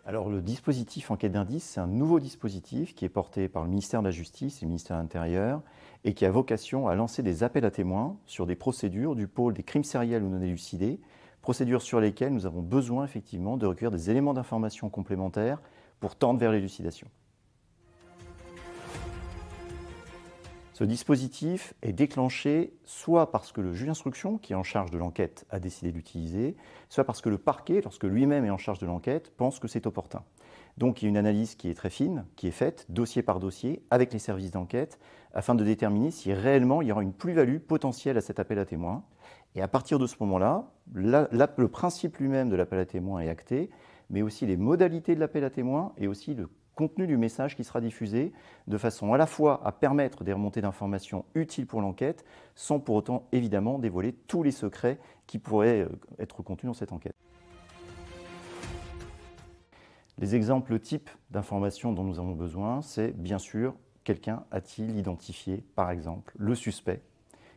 Alors le dispositif enquête d'indice, c'est un nouveau dispositif qui est porté par le ministère de la Justice et le ministère de l'Intérieur et qui a vocation à lancer des appels à témoins sur des procédures du pôle des crimes sériels ou non élucidés, procédures sur lesquelles nous avons besoin effectivement de recueillir des éléments d'information complémentaires pour tendre vers l'élucidation. Ce dispositif est déclenché soit parce que le juge d'instruction, qui est en charge de l'enquête, a décidé d'utiliser, soit parce que le parquet, lorsque lui-même est en charge de l'enquête, pense que c'est opportun. Donc il y a une analyse qui est très fine, qui est faite, dossier par dossier, avec les services d'enquête, afin de déterminer si réellement il y aura une plus-value potentielle à cet appel à témoins. Et à partir de ce moment-là, le principe lui-même de l'appel à témoins est acté, mais aussi les modalités de l'appel à témoins et aussi le contenu du message qui sera diffusé, de façon à la fois à permettre des remontées d'informations utiles pour l'enquête, sans pour autant évidemment dévoiler tous les secrets qui pourraient être contenus dans cette enquête. Les exemples types d'informations dont nous avons besoin, c'est bien sûr, quelqu'un a-t-il identifié, par exemple, le suspect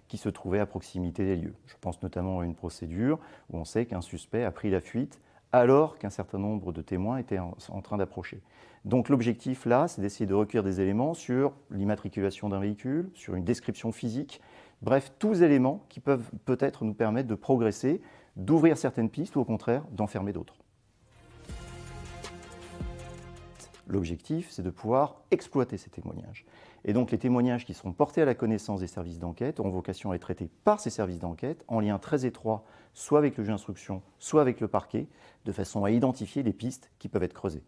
qui se trouvait à proximité des lieux. Je pense notamment à une procédure où on sait qu'un suspect a pris la fuite alors qu'un certain nombre de témoins étaient en train d'approcher. Donc l'objectif là, c'est d'essayer de recueillir des éléments sur l'immatriculation d'un véhicule, sur une description physique, bref, tous éléments qui peuvent peut-être nous permettre de progresser, d'ouvrir certaines pistes ou au contraire d'enfermer d'autres. L'objectif, c'est de pouvoir exploiter ces témoignages. Et donc les témoignages qui seront portés à la connaissance des services d'enquête auront vocation à être traités par ces services d'enquête en lien très étroit, soit avec le juge d'instruction, soit avec le parquet, de façon à identifier les pistes qui peuvent être creusées.